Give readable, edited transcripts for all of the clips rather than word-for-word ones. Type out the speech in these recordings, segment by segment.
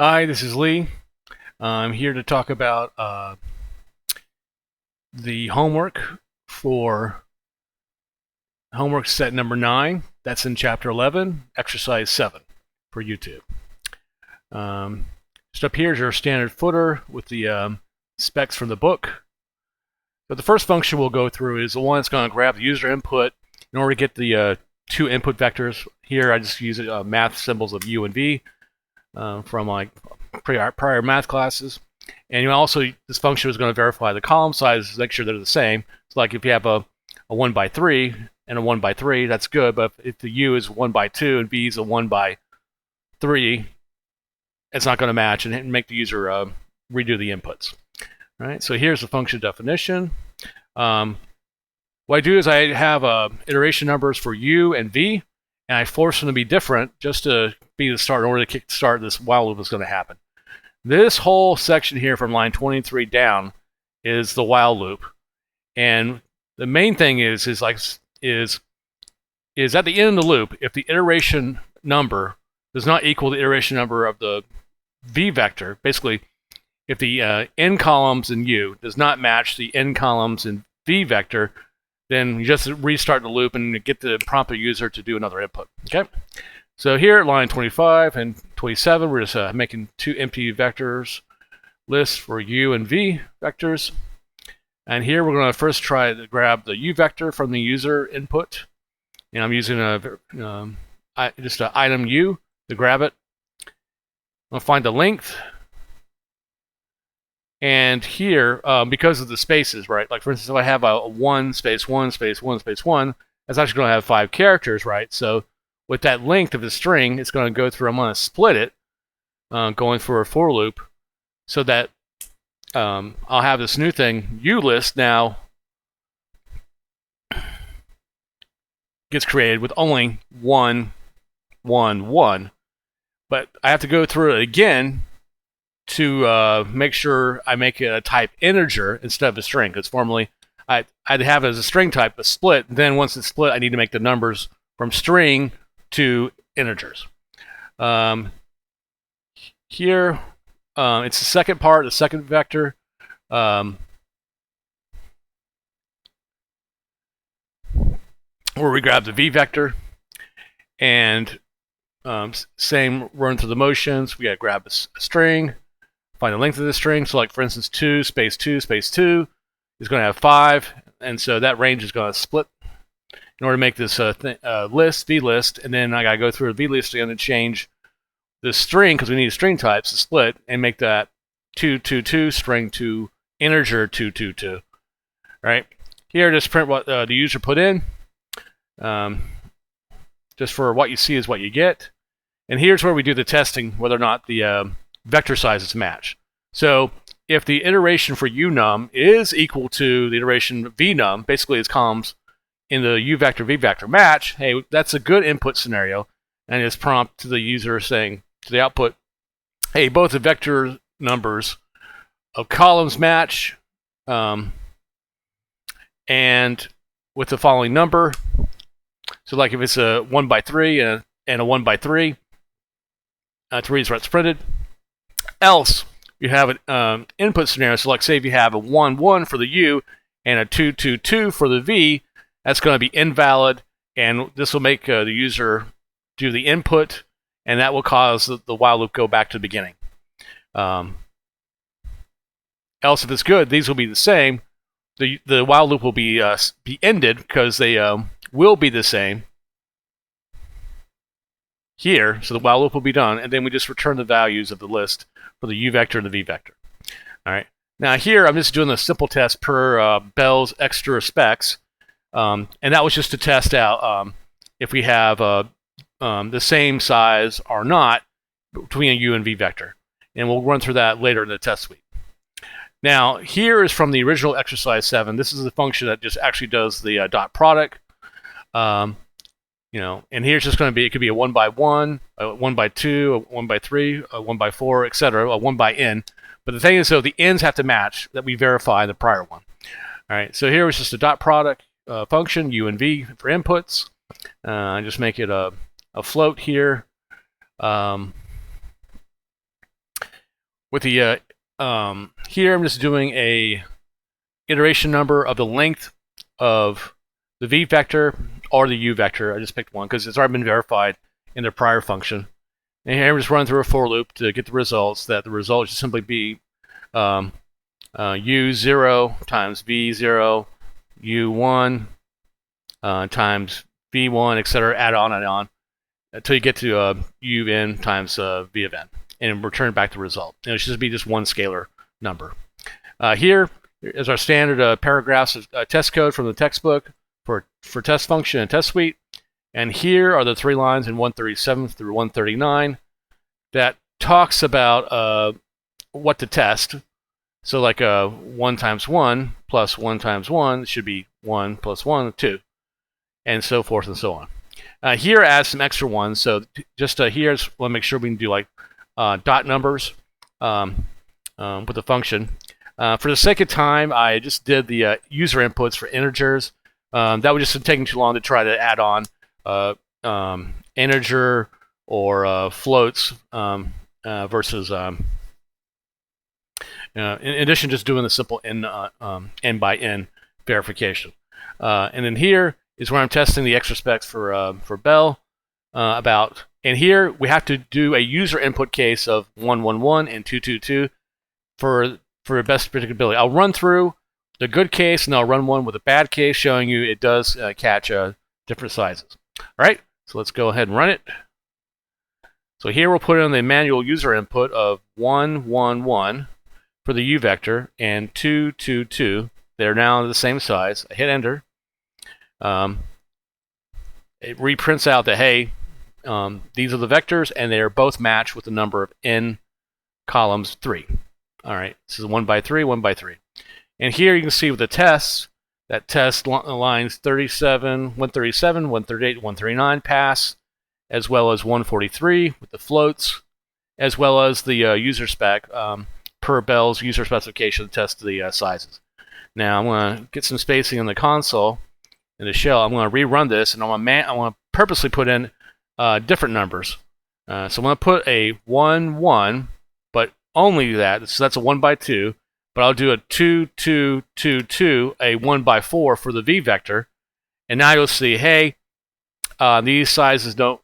Hi, this is Lee. I'm here to talk about the homework for homework set number 9. That's in chapter 11, exercise 7 for YouTube. Just up here is your standard footer with the specs from the book. But the first function we'll go through is the one that's going to grab the user input. In order to get the two input vectors, here I just use math symbols of U and V from my prior math classes. And this function is going to verify the column sizes, make sure they're the same. So like if you have a 1 by 3 and a 1 by 3, that's good. But if the U is 1 by 2 and V is a 1 by 3, it's not going to match and make the user redo the inputs. All right, so here's the function definition. What I do is I have iteration numbers for U and V, and I force them to be different just to be the start in order to kickstart this while loop is going to happen. This whole section here from line 23 down is the while loop, and the main thing is at the end of the loop, if the iteration number does not equal the iteration number of the V vector, basically if the n columns in U does not match the n columns in V vector, then you just restart the loop and get the prompt the user to do another input. Okay. So here at line 25 and 27, we're just making two empty vectors lists for U and V vectors. And here we're going to first try to grab the U vector from the user input. And I'm using just an item U to grab it. I'll find the length. And here, because of the spaces, right? Like for instance, if I have a 1 space 1 space 1 space 1, that's actually going to have 5 characters, right? So with that length of the string, it's going to go through, I'm going to split it, going for a for loop, so that I'll have this new thing, uList now gets created with only 1, 1, 1. But I have to go through it again to make sure I make it a type integer instead of a string, because formerly I'd have it as a string type, but split. Then once it's split, I need to make the numbers from string to integers. Here, it's the second part, the second vector. Where we grab the V vector, and same run through the motions. We got to grab a string, find the length of the string. So like for instance, 2 space 2 space 2 is going to have 5, and so that range is going to split in order to make this list, V list, and then I got to go through a V list again and change the string, because we need string types to split, and make that 222 string to integer 222. Right here, just print what the user put in. Just for what you see is what you get. And here's where we do the testing, whether or not the vector sizes match. So if the iteration for unum is equal to the iteration vnum, basically its columns in the u vector v vector match, hey, that's a good input scenario, and it's prompt to the user saying to the output, hey, both the vector numbers of columns match, and with the following number. So like if it's a 1 by 3 and a 1 by 3, 3 is what's printed. Else, you have an input scenario. So like say if you have a 1, 1 for the U and a 2, 2, 2 for the V, that's going to be invalid, and this will make the user do the input, and that will cause the while loop go back to the beginning. Else, if it's good, these will be the same. The while loop will be ended because they will be the same here, so the while loop will be done, and then we just return the values of the list for the U vector and the V vector. All right. Now here I'm just doing a simple test per Bell's extra specs, and that was just to test out if we have the same size or not between a U and V vector, and we'll run through that later in the test suite. Now here is from the original exercise 7. This is the function that just actually does the dot product. And here's just going to be, it could be a 1 by 1, a 1 by 2, a 1 by 3, a 1 by 4, etc., a 1 by n. But the thing is, so the n's have to match that we verify in the prior one. All right, so here is just a dot product function, u and v for inputs. I just make it a float here. with the here I'm just doing a iteration number of the length of the v vector or the u vector. I just picked one because it's already been verified in the prior function. And here I'm just running through a for loop to get the results. That the result should simply be u0 times v0, u1 times v1, etc. Add on until you get to un times v of n, and return back the result. And it should be just one scalar number. Here is our standard paragraphs of test code from the textbook for test function and test suite. And here are the 3 lines in 137 through 139 that talks about what to test. So like 1 times 1 plus 1 times 1 should be 1 plus 1, 2, and so forth and so on. Here I add some extra ones. So just here, I want to make sure we can do like dot numbers with the function. For the sake of time, I just did the user inputs for integers. That would just have taken too long to try to add on integer or floats versus in addition just doing the simple n by n verification. And then here is where I'm testing the extra specs for Bell and here we have to do a user input case of 111 and 222 for best predictability. I'll run through the good case and I'll run one with a bad case showing you it does catch different sizes. All right, so let's go ahead and run it. So here we'll put in the manual user input of 111 for the u vector and 222. They're now the same size. I hit enter. It reprints out that, hey, these are the vectors and they are both matched with the number of n columns 3. All right, this is 1 by 3, 1 by 3. And here you can see with the tests, that test lines 137, 138, 139 pass, as well as 143 with the floats, as well as the user spec per Bell's user specification to test the sizes. Now I'm going to get some spacing in the console, in the shell. I'm going to rerun this, and I want to purposely put in different numbers. So I'm going to put a 1, 1, but only that. So that's a 1 by 2. But I'll do a 2, 2, 2, 2, a 1 by 4 for the v vector. And now you'll see, hey, these sizes don't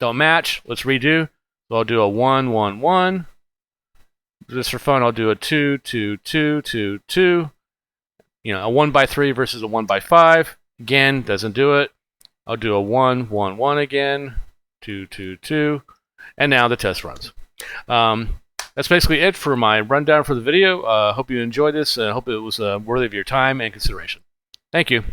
match. Let's redo. So I'll do a 1, 1, 1. Just for fun, I'll do a 2, 2, 2, 2, 2. You know, a 1 by 3 versus a 1 by 5. Again, doesn't do it. I'll do a 1, 1, 1 again. 2, 2, 2. And now the test runs. That's basically it for my rundown for the video. Hope you enjoyed this. I hope it was worthy of your time and consideration. Thank you.